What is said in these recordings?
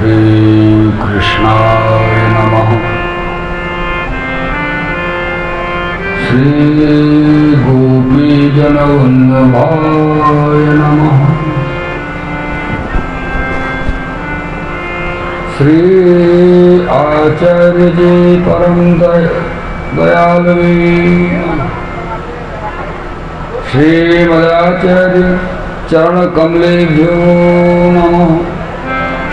श्री कृष्णाय नमः। श्री गोपीजनवल्लभाय नमः। श्री आचार्य जी परम दयालवे श्रीमदाचार्य चरण कमलेभ्यो नमः।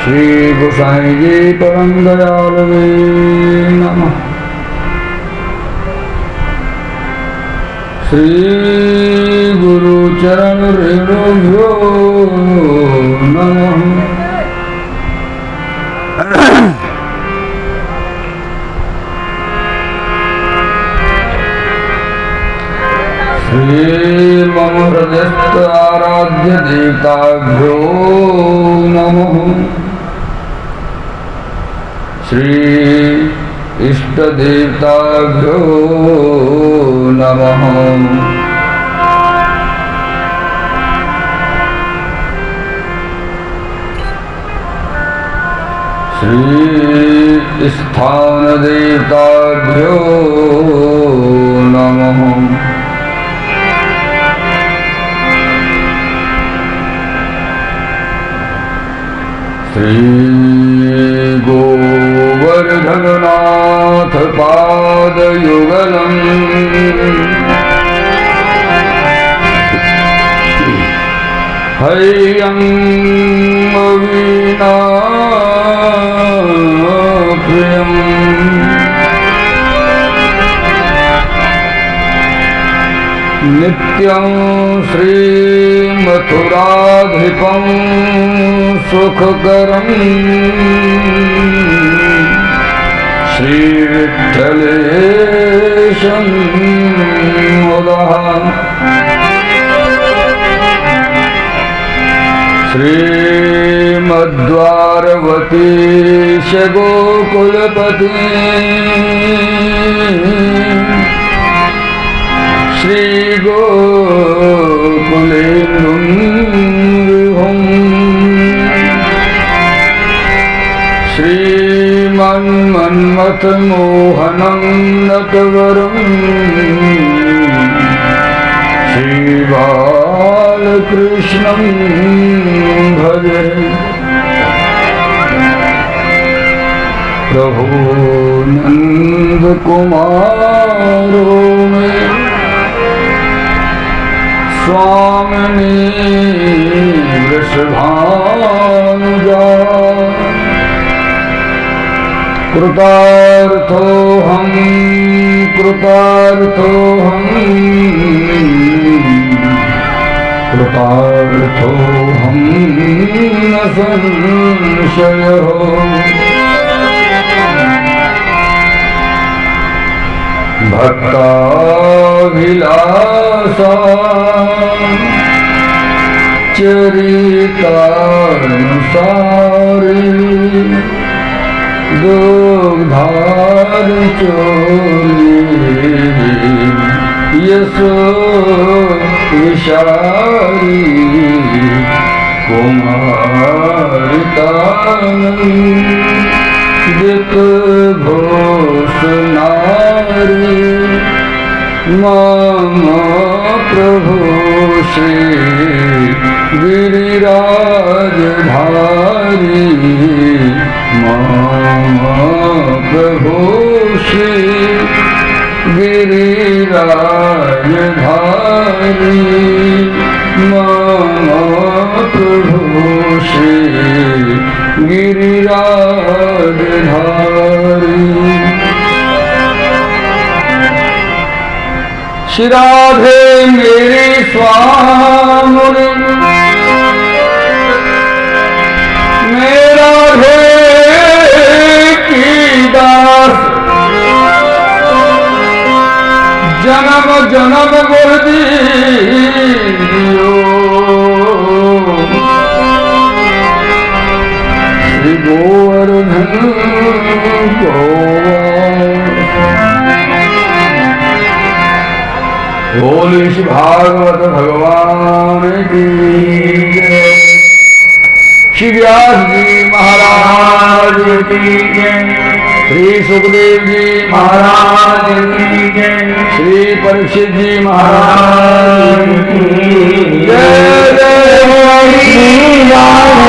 श्री गोसाई जी परम दयालवे नमः। श्री गुरु चरण रेणुभ्यो नमः। श्री मम हृदयस्थ आराध्य देवताभ्यो नमः। श्री इष्ट देवताभ्यो नमः। श्री स्थान देवताभ्यो नमः। श्री गोवर्धननाथ पादयुगलम् हयं वीणा प्रियम् नित्यं श्रीमथुराधिपं सुखकरम् श्रीविठ्ठलेशं मुदः। श्रीमद्वारवतीश गोकुलपति श्री गोकुलेन्दुं विभुम् श्रीमन्मन्मथमोहनं नटवरम् श्रीबालकृष्णं भजे। प्रभो नन्दकुमारो मे स्वामिनी वृषभानुजा। कृतार्थोऽहं कृतार्थोऽहं कृतार्थोऽहं न संशयः। भक्ताभिलाषा चरितानुसारी दुग्धारचोरी यशो विशारी कुमारितानंदित घोषनारी मम प्रभु श्री गिरिराजधारी। मम प्रभु श्री गिरिराजधारी। मम प्रभु श्री गिरिराजधारी। श्री राधे मेरी स्वामी मेरा राधे की दास जन्म जन्म गुरदियो। श्री गोवर्धन बोले श्री भागवत भगवान की जय। श्री व्यास जी महाराज की जय। श्री सुखदेव जी महाराज की जय। श्री परीक्षित जी महाराज की जय। जय श्री राम,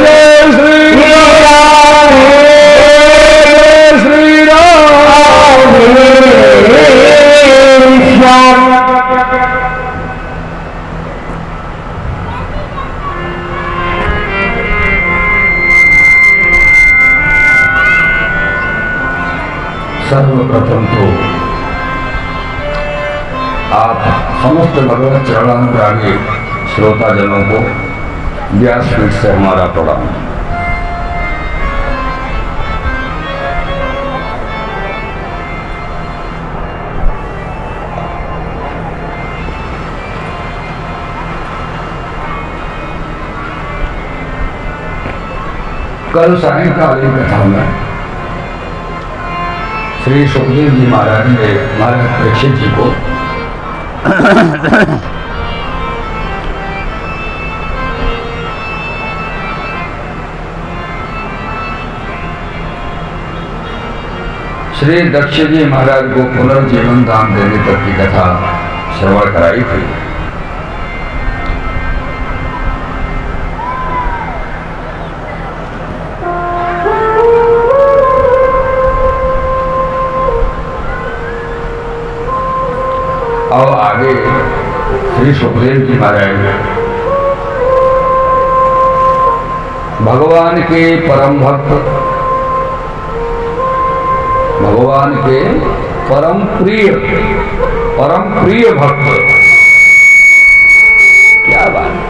जय श्री राम, जय श्री राम, जय श्याम। सर्वप्रथम तो आप समस्त भगवत चरणानुरागी श्रोताजनों को व्यासपीठ से हमारा प्रणाम। कल सायंकालीन कथा में श्री सुखदेव जी महाराज ने महाराज परीक्षित जी को श्री दक्ष जी महाराज को पुनर्जीवन दान देने तक की कथा श्रवण कराई थी। और आगे श्री सुखदेव जी महाराज भगवान के परम भक्त, भगवान के परम प्रिय भक्त, क्या बात है।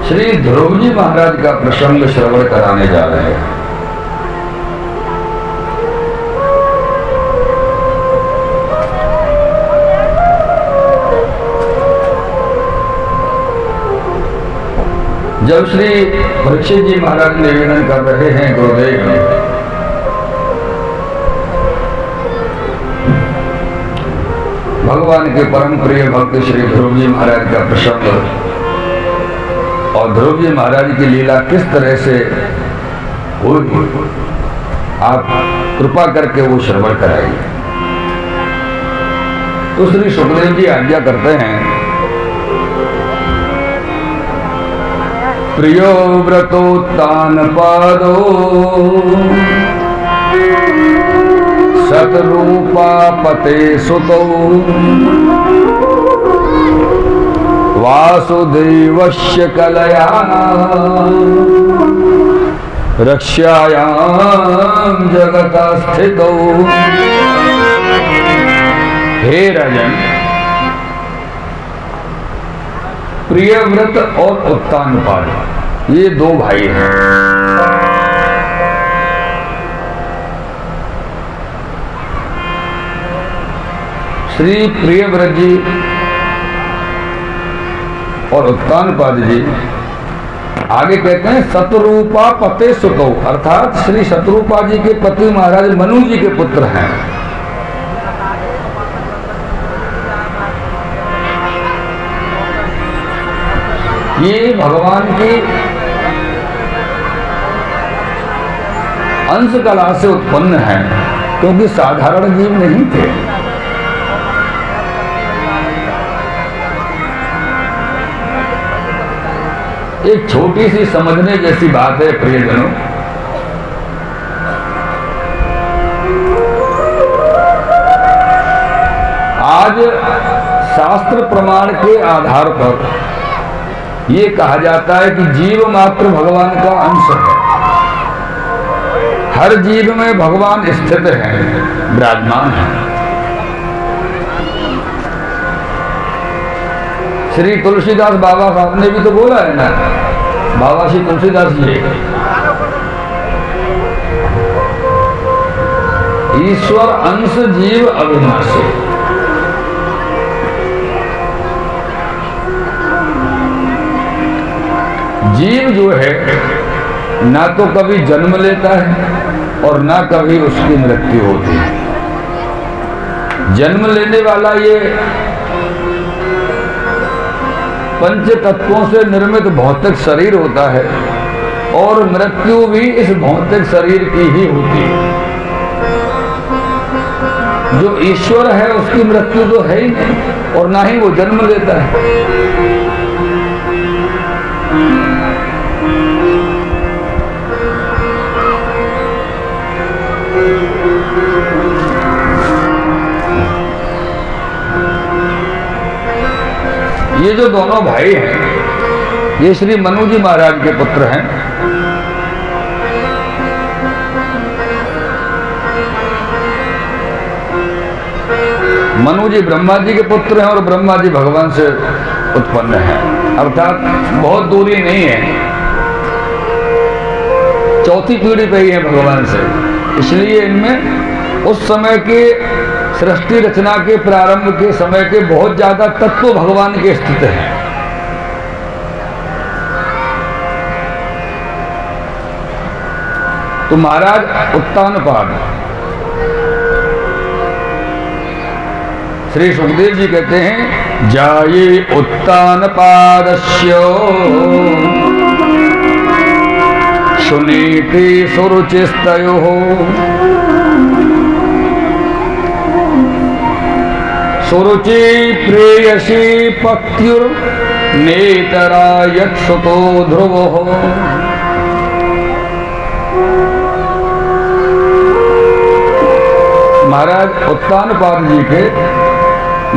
श्री ध्रुव जी महाराज का प्रसंग श्रवण कराने जा रहे हैं। जब श्री परीक्षित जी महाराज निवेदन कर रहे हैं गुरुदेव, भगवान के परम प्रिय भक्त श्री ध्रुव जी महाराज का प्रसंग और ध्रुव जी महाराज की लीला किस तरह से हुई, आप कृपा करके वो श्रवण कराइए। तो श्री सुखदेव जी आज्ञा करते हैं, प्रियो व्रतोत्तान पादो सतरूपा पते सुतो वासुदेवस्य कलया रक्ष्यायां जगता स्थितो। हे राजन, प्रियव्रत और उत्तानपाद ये दो भाई हैं। श्री प्रियव्रत जी और उत्तानपाद जी आगे कहते हैं सतरूपा पते सुतो, अर्थात श्री सतरूपा जी के पति महाराज मनु जी के पुत्र हैं। ये भगवान की अंश कला से उत्पन्न है, क्योंकि साधारण जीव नहीं थे। एक छोटी सी समझने जैसी बात है प्रियजनों, आज शास्त्र प्रमाण के आधार पर ये कहा जाता है कि जीव मात्र भगवान का अंश है। हर जीव में भगवान स्थित है, विराजमान है। श्री तुलसीदास बाबा साहब ने भी तो बोला है ना, बाबा श्री तुलसीदास जी, ईश्वर अंश जीव अविनाशी। जीव जो है ना तो कभी जन्म लेता है और ना कभी उसकी मृत्यु होती है। जन्म लेने वाला ये पंच तत्वों से निर्मित भौतिक शरीर होता है और मृत्यु भी इस भौतिक शरीर की ही होती है। जो ईश्वर है उसकी मृत्यु तो है ही नहीं और ना ही वो जन्म लेता है। ये जो दोनों भाई हैं ये श्री मनु जी महाराज के पुत्र हैं। मनु जी ब्रह्मा जी के पुत्र हैं और ब्रह्मा जी भगवान से उत्पन्न हैं, अर्थात बहुत दूरी नहीं है, चौथी पीढ़ी पे ही है भगवान से। इसलिए इनमें उस समय के सृष्टि रचना के प्रारंभ के समय के बहुत ज्यादा तत्व भगवान के स्थित हैं। तो महाराज उत्तानपाद श्री सुखदेव जी कहते हैं, जाये उत्तानपादस्य सुनीति सुरुचिस्तयोः सुरुचि प्रेयसी पत्युर् नेतरा यत्सुतो ध्रुवः। महाराज उत्तानपाद जी के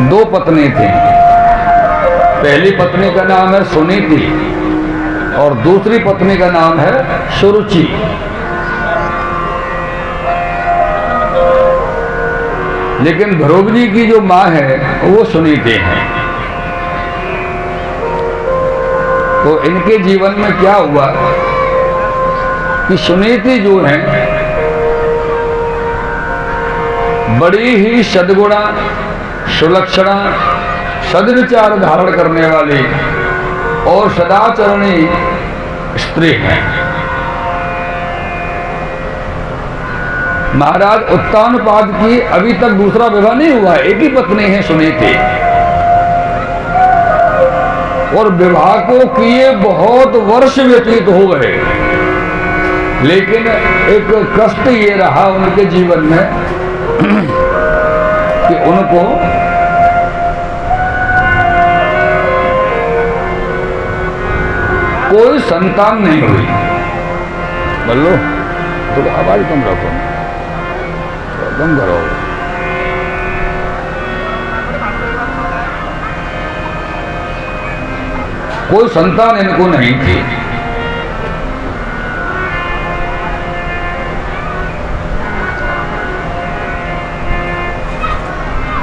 दो पत्नी थी। पहली पत्नी का नाम है सुनीति और दूसरी पत्नी का नाम है सुरुचि। लेकिन ध्रुव जी की जो मां है वो सुनीति है। तो इनके जीवन में क्या हुआ कि सुनीति जो है बड़ी ही सद्गुणा सुलक्षणा सद्विचार धारण करने वाली और सदाचरणी स्त्री है। महाराज उत्तानपाद की अभी तक दूसरा विवाह नहीं हुआ, एक ही पत्नी है सुनीति और विवाह को किए बहुत वर्ष व्यतीत हो गए। लेकिन एक कष्ट ये रहा उनके जीवन में कि उनको कोई संतान नहीं हुई। बोलो थोड़ा आवाज कम रखो, कम करो। कोई संतान इनको नहीं थी।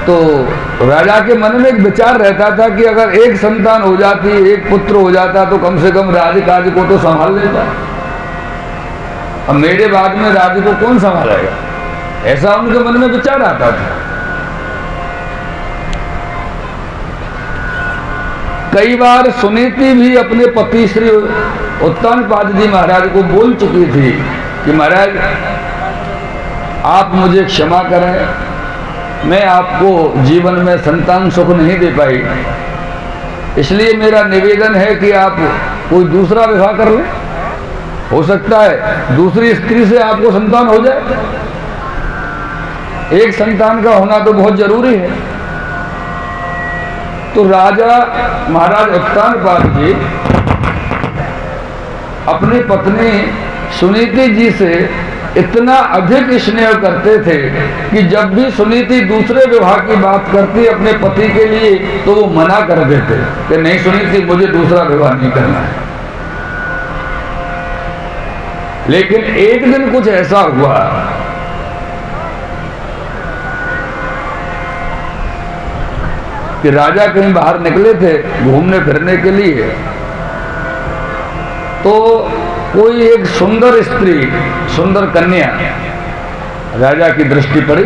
तो राजा के मन में एक विचार रहता था कि अगर एक संतान हो जाती, एक पुत्र हो जाता तो कम से कम राजकाज को तो संभाल लेता। अब मेरे बाद में राज्य को कौन संभालेगा, ऐसा उनके मन में विचार आता था। कई बार सुनीति भी अपने पति श्री उत्तानपाद जी महाराज को बोल चुकी थी कि महाराज आप मुझे क्षमा करें, मैं आपको जीवन में संतान सुख नहीं दे पाई, इसलिए मेरा निवेदन है कि आप कोई दूसरा विवाह कर लें। हो सकता है दूसरी स्त्री से आपको संतान हो जाए। एक संतान का होना तो बहुत जरूरी है। तो राजा महाराज उत्तानपाद जी अपनी पत्नी सुनीति जी से इतना अधिक स्नेह करते थे कि जब भी सुनीति दूसरे विवाह की बात करती अपने पति के लिए तो वो मना कर देते कि नहीं सुनीति, मुझे दूसरा विवाह नहीं करना है। लेकिन एक दिन कुछ ऐसा हुआ कि राजा कहीं बाहर निकले थे घूमने फिरने के लिए, तो कोई एक सुंदर स्त्री, सुंदर कन्या राजा की दृष्टि पड़ी।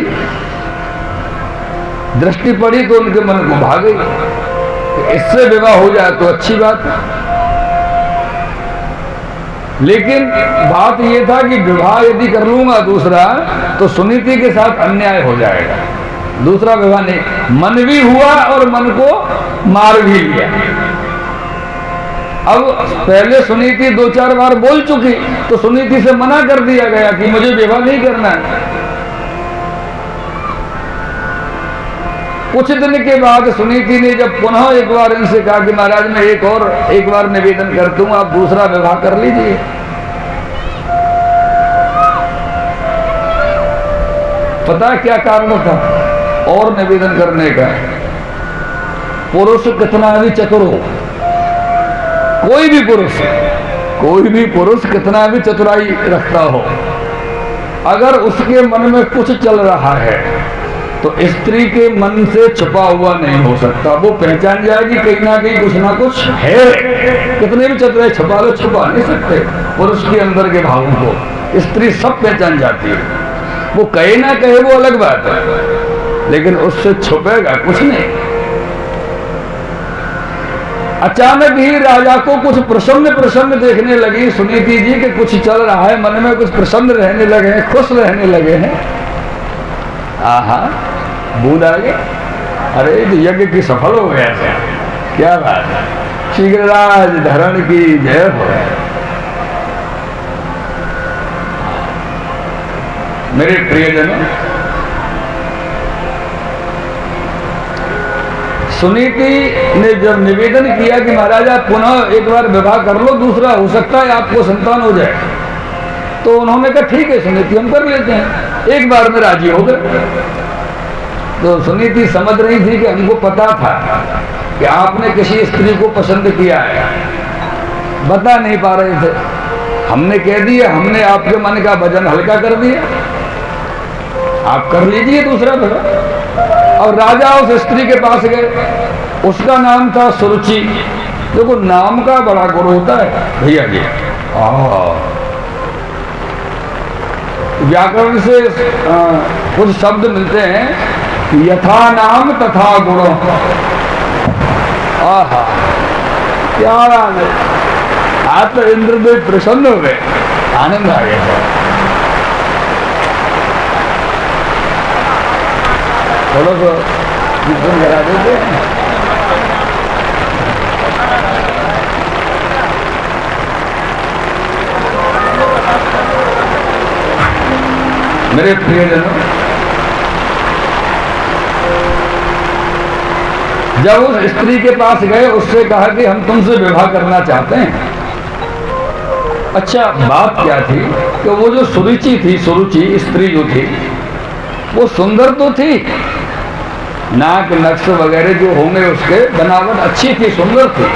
दृष्टि पड़ी तो उनके मन को भा गई कि इससे विवाह हो जाए तो अच्छी बात है। लेकिन बात यह था कि विवाह यदि कर लूंगा दूसरा तो सुनीति के साथ अन्याय हो जाएगा, दूसरा विवाह नहीं। मन भी हुआ और मन को मार भी लिया। अब पहले सुनीति 2-4 बार बोल चुकी, तो सुनीति से मना कर दिया गया कि मुझे विवाह नहीं करना है। कुछ दिन के बाद सुनीति ने जब पुनः एक बार इनसे कहा कि महाराज मैं एक बार निवेदन करता हूं, आप दूसरा विवाह कर लीजिए। पता है क्या कारण था और निवेदन करने का? पुरुष कितना भी चतुर हो, कोई भी पुरुष कितना भी चतुराई रखता हो, अगर उसके मन में कुछ चल रहा है तो स्त्री के मन से छुपा हुआ नहीं हो सकता। वो पहचान जाएगी कहीं ना कहीं कुछ ना कुछ है। कितने भी चतुराई छुपा लो, छुपा नहीं सकते पुरुष के अंदर के भावों को। स्त्री सब पहचान जाती है। वो कहे ना कहे वो अलग बात है, लेकिन उससे छुपेगा कुछ नहीं। अचानक ही राजा को कुछ प्रसन्न देखने लगी सुनीति जी के, कुछ चल रहा है मन में, कुछ प्रसन्न रहने लगे हैं, खुश रहने लगे हैं। आहा, बूंद आ गई, अरे यज्ञ की सफल हो गया था, क्या बात है, शीघ्रराज धरण की जय हो। मेरे प्रियजनों, सुनीति ने जब निवेदन किया कि महाराज आप पुनः एक बार विवाह कर लो, दूसरा हो सकता है आपको संतान हो जाए, तो उन्होंने कहा ठीक है सुनीति हम कर लेते हैं। एक बार में राजी हो गए। तो सुनीति समझ रही थी कि हमको पता था कि आपने किसी स्त्री को पसंद किया है, बता नहीं पा रहे थे, हमने कह दिया, हमने आपके मन का वजन हल्का कर दिया, आप कर लीजिए दूसरा विवाह। और राजा उस स्त्री के पास गए, उसका नाम था सुरुचि। देखो नाम का बड़ा गुरु होता है भैया जी। व्याकरण से कुछ शब्द मिलते हैं, यथा नाम तथा गुणो। आहा, क्या आनंद, आज तो इंद्रदेव प्रसन्न हो गए, आनंद आ गया। थोड़ा सा कीर्तन करा देते हैं। मेरे प्रियजनों, जब उस स्त्री के पास गए, उससे कहा कि हम तुमसे विवाह करना चाहते हैं। अच्छा, बात क्या थी कि वो जो सुरुचि थी, सुरुचि स्त्री जो थी, वो सुंदर तो थी, नाक नक्श वगैरह जो होंगे उसके बनावट अच्छी थी, सुंदर थी।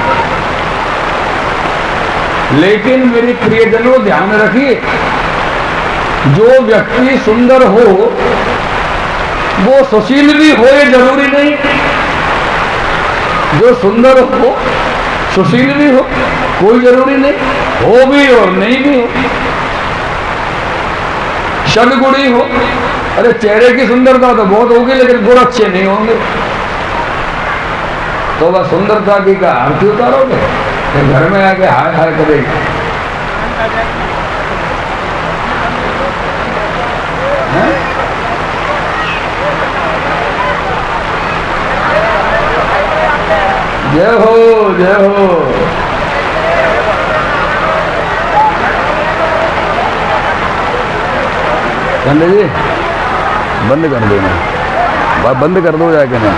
लेकिन मेरे प्रियजनों ध्यान रखिए, जो व्यक्ति सुंदर हो वो सुशील भी हो ये जरूरी नहीं। जो सुंदर हो सुशील भी हो कोई जरूरी नहीं, हो भी और नहीं भी हो, षडगुणी हो। अरे चेहरे की सुंदरता तो बहुत होगी लेकिन गुण अच्छे नहीं होंगे, तो वह सुंदरता की का आरती उतारोगे, फिर घर में आके हाय हाय करेगी। जय हो जय हो। पंडित जी बंद कर देना, बंद कर दो जाके ना।